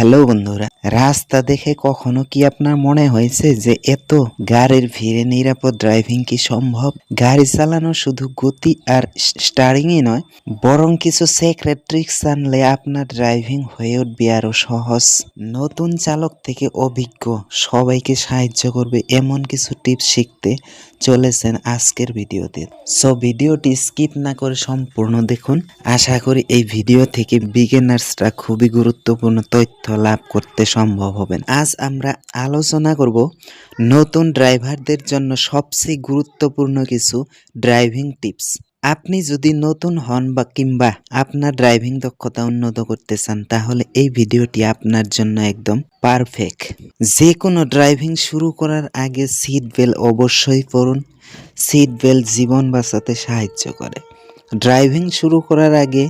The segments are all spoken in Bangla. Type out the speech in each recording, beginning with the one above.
হ্যালো বন্ধুরা, রাস্তা দেখে কখনো কি আপনার মনে হয়েছে যে এত গাড়ির ভিড়ে নিরাপদ ড্রাইভিং কি সম্ভব? গাড়ি চালানো শুধু গতি আর স্টারিংই নয়, বরং কিছু সিক্রেট ট্রিক্স জানলে আপনার ড্রাইভিং হয়ে উঠবে আরো সহজ। নতুন চালক থেকে অভিজ্ঞ সবাইকে সাহায্য করবে এমন কিছু টিপস শিখতে চলেছেন আজকের ভিডিওতে। সো ভিডিওটি স্কিপ না করে সম্পূর্ণ দেখুন। আশা করি এই ভিডিও থেকে বিগিনার্সরা খুবই গুরুত্বপূর্ণ তথ্য লাভ করতে সম্ভব হবেন। আজ আমরা আলোচনা করব নতুন ড্রাইভারদের জন্য সবচেয়ে গুরুত্বপূর্ণ কিছু ড্রাইভিং টিপস। আপনি যদি নতুন হন বা কিংবা আপনার ড্রাইভিং দক্ষতা উন্নত করতে চান, তাহলে এই ভিডিওটি আপনার জন্য একদম পারফেক্ট। যে কোনো ড্রাইভিং শুরু করার আগে সিট বেল্ট অবশ্যই পরুন। সিট বেল্ট জীবন বাঁচাতে সাহায্য করে। ড্রাইভিং শুরু করার আগে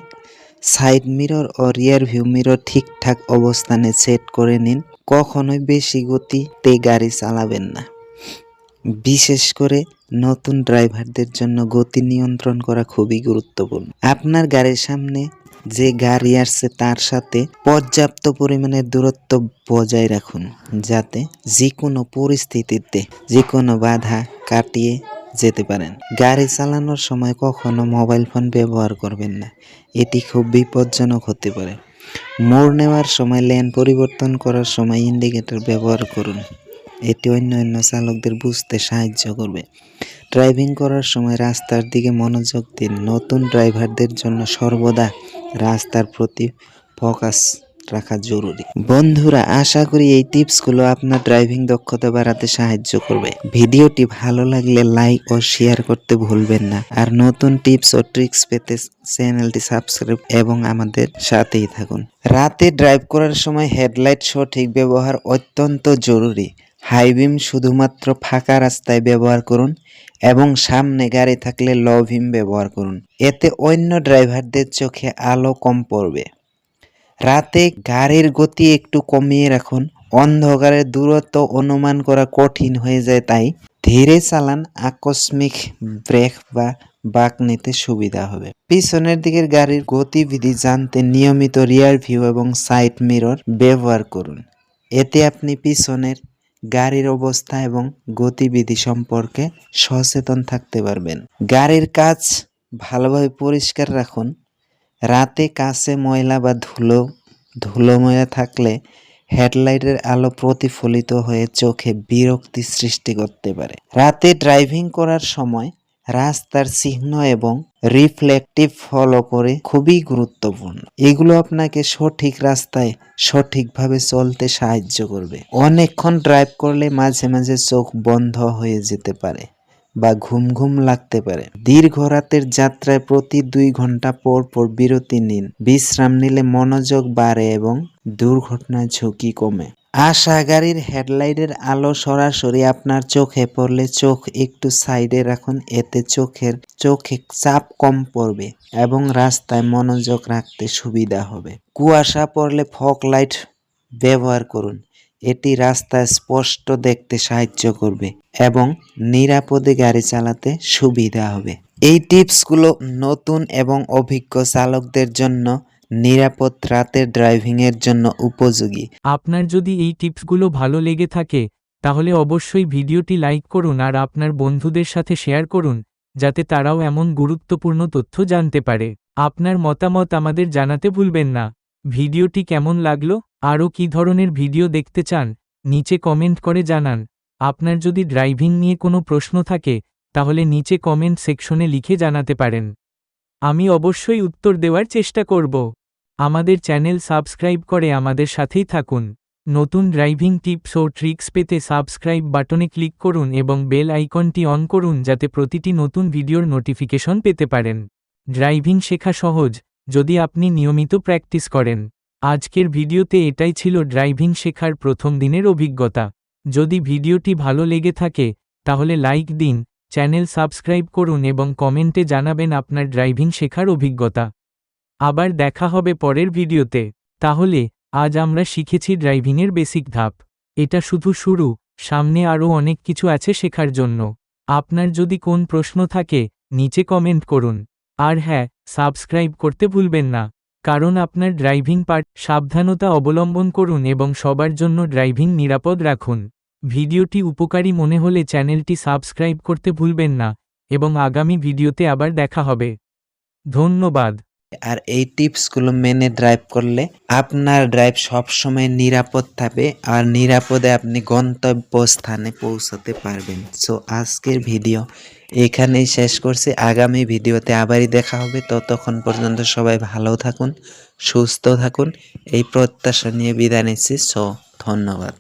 সাইড মিরর ও রিয়ার ভিউ মিরর ঠিকঠাক অবস্থানে সেট করে নিন। কখনোই বেশি গতিতে গাড়ি চালাবেন না। বিশেষ করে নতুন ড্রাইভারদের জন্য গতি নিয়ন্ত্রণ করা খুবই গুরুত্বপূর্ণ। আপনার গাড়ির সামনে যে গাড়ি আসছে তার সাথে পর্যাপ্ত পরিমাণে দূরত্ব বজায় রাখুন, যাতে যে কোনো পরিস্থিতিতে যে কোনো বাধা কাটিয়ে যেতে পারেন। গাড়ি চালানোর সময় কখনো মোবাইল ফোন ব্যবহার করবেন না, এটি খুব বিপজ্জনক হতে পারে। মোড় নেওয়ার সময় লেন পরিবর্তন করার সময় ইন্ডিকেটর ব্যবহার করুন, এটি অন্যান্য চালকদের বুঝতে সাহায্য করবে। ড্রাইভিং করার সময় রাস্তার দিকে মনোযোগ দিন। নতুন ড্রাইভারদের জন্য সর্বদা রাস্তার প্রতি ফোকাস রাখা জরুরি। বন্ধুরা, আশা করি এই টিপসগুলো আপনার ড্রাইভিং দক্ষতা বাড়াতে সাহায্য করবে। ভিডিওটি ভালো লাগলে লাইক ও শেয়ার করতে ভুলবেন না। আর নতুন টিপস ও ট্রিক্স পেতে চ্যানেলটি সাবস্ক্রাইব এবং আমাদের সাথেই থাকুন। রাতে ড্রাইভ করার সময় হেডলাইট সঠিক ব্যবহার অত্যন্ত জরুরি। হাই বিম শুধুমাত্র ফাঁকা রাস্তায় ব্যবহার করুন এবং সামনে গাড়ি থাকলে লো বিম ব্যবহার করুন, এতে অন্য ড্রাইভারদের চোখে আলো কম পড়বে। রাতে গাড়ির গতি একটু কমিয়ে রাখুন। অন্ধকারে দূরত্ব অনুমান করা কঠিন হয়ে যায়, তাই ধীরে চালান। আকস্মিক ব্রেক বা বাঁক নিতে সুবিধা হবে। পিছনের দিকের গাড়ির গতিবিধি জানতে নিয়মিত রিয়ার ভিউ এবং সাইড মিরর ব্যবহার করুন, এতে আপনি পিছনের গাড়ির অবস্থা এবং গতিবিধি সম্পর্কে সচেতন থাকতে পারবেন। গাড়ির কাঁচ ভালোভাবে পরিষ্কার রাখুন। রাতে কাছে ময়লা বা ধুলোময়লা থাকলে হেডলাইটের আলো প্রতিফলিত হয়ে চোখে বিরক্তি সৃষ্টি করতে পারে। রাতে ড্রাইভিং করার সময় রাস্তার চিহ্ন এবং রিফ্লেকটিভ ফলো করে খুবই গুরুত্বপূর্ণ। এগুলো আপনাকে সঠিক রাস্তায় সঠিকভাবে চলতে সাহায্য করবে। অনেকক্ষণ ড্রাইভ করলে মাঝে মাঝে চোখ বন্ধ হয়ে যেতে পারে বা ঘুম ঘুম লাগতে পারে। দীর্ঘ রাতের যাত্রায় প্রতি 2 ঘন্টা পর পর বিরতি নিন। বিশ্রাম নিলে মনোযোগ বাড়ে এবং দুর্ঘটনার ঝুঁকি কমে। আশা গাড়ির হেডলাইটের আলো সরাসরি আপনার চোখে পড়লে চোখ একটু সাইডে রাখুন, এতে চোখে চাপ কম পড়বে এবং রাস্তায় মনোযোগ রাখতে সুবিধা হবে। কুয়াশা পড়লে ফগ লাইট ব্যবহার করুন, এটি রাস্তায় স্পষ্ট দেখতে সাহায্য করবে এবং নিরাপদে গাড়ি চালাতে সুবিধা হবে। এই টিপসগুলো নতুন এবং অভিজ্ঞ চালকদের জন্য নিরাপদ রাতের ড্রাইভিং এর জন্য উপযোগী। আপনার যদি এই টিপসগুলো ভালো লেগে থাকে তাহলে অবশ্যই ভিডিওটি লাইক করুন আর আপনার বন্ধুদের সাথে শেয়ার করুন, যাতে তারাও এমন গুরুত্বপূর্ণ তথ্য জানতে পারে। আপনার মতামত আমাদের জানাতে ভুলবেন না। ভিডিওটি কেমন লাগলো, আরও কী ধরনের ভিডিও দেখতে চান, নিচে কমেন্ট করে জানান। আপনার যদি ড্রাইভিং নিয়ে কোনো প্রশ্ন থাকে তাহলে নিচে কমেন্ট সেকশনে লিখে জানাতে পারেন, আমি অবশ্যই উত্তর দেওয়ার চেষ্টা করব। আমাদের চ্যানেল সাবস্ক্রাইব করে আমাদের সাথেই থাকুন। নতুন ড্রাইভিং টিপস ও ট্রিক্স পেতে সাবস্ক্রাইব বাটনে ক্লিক করুন এবং বেল আইকনটি অন করুন, যাতে প্রতিটি নতুন ভিডিওর নোটিফিকেশন পেতে পারেন। ড্রাইভিং শেখা সহজ যদি আপনি নিয়মিত প্র্যাকটিস করেন। আজকের ভিডিওতে এটাই ছিল ড্রাইভিং শেখার প্রথম দিনের অভিজ্ঞতা। যদি ভিডিওটি ভালো লেগে থাকে তাহলে লাইক দিন, চ্যানেল সাবস্ক্রাইব করুন এবং কমেন্টে জানাবেন আপনার ড্রাইভিং শেখার অভিজ্ঞতা। আবার দেখা হবে পরের ভিডিওতে। তাহলে আজ আমরা শিখেছি ড্রাইভিংয়ের বেসিক ধাপ। এটা শুধু শুরু, সামনে আরও অনেক কিছু আছে শেখার জন্য। আপনার যদি কোন প্রশ্ন থাকে নিচে কমেন্ট করুন। আর হ্যাঁ, সাবস্ক্রাইব করতে ভুলবেন না। কারণ আপনার ড্রাইভিং পার্ট সাবধানতা অবলম্বন করুন এবং সবার জন্য ড্রাইভিং নিরাপদ রাখুন। ভিডিওটি উপকারী মনে হলে চ্যানেলটি সাবস্ক্রাইব করতে ভুলবেন না এবং আগামী ভিডিওতে আবার দেখা হবে। ধন্যবাদ। আর এই টিপসগুলো মেনে ড্রাইভ করলে আপনার ড্রাইভ সবসময় নিরাপদ থাকবে আর নিরাপদে আপনি গন্তব্যস্থানে পৌঁছাতে পারবেন। সো আজকের ভিডিও এখানেই শেষ করছি। আগামী ভিডিওতে আবারই দেখা হবে। ততক্ষণ পর্যন্ত সবাই ভালো থাকুন, সুস্থ থাকুন, এই প্রত্যাশা নিয়ে বিদায় নিচ্ছি। সো ধন্যবাদ।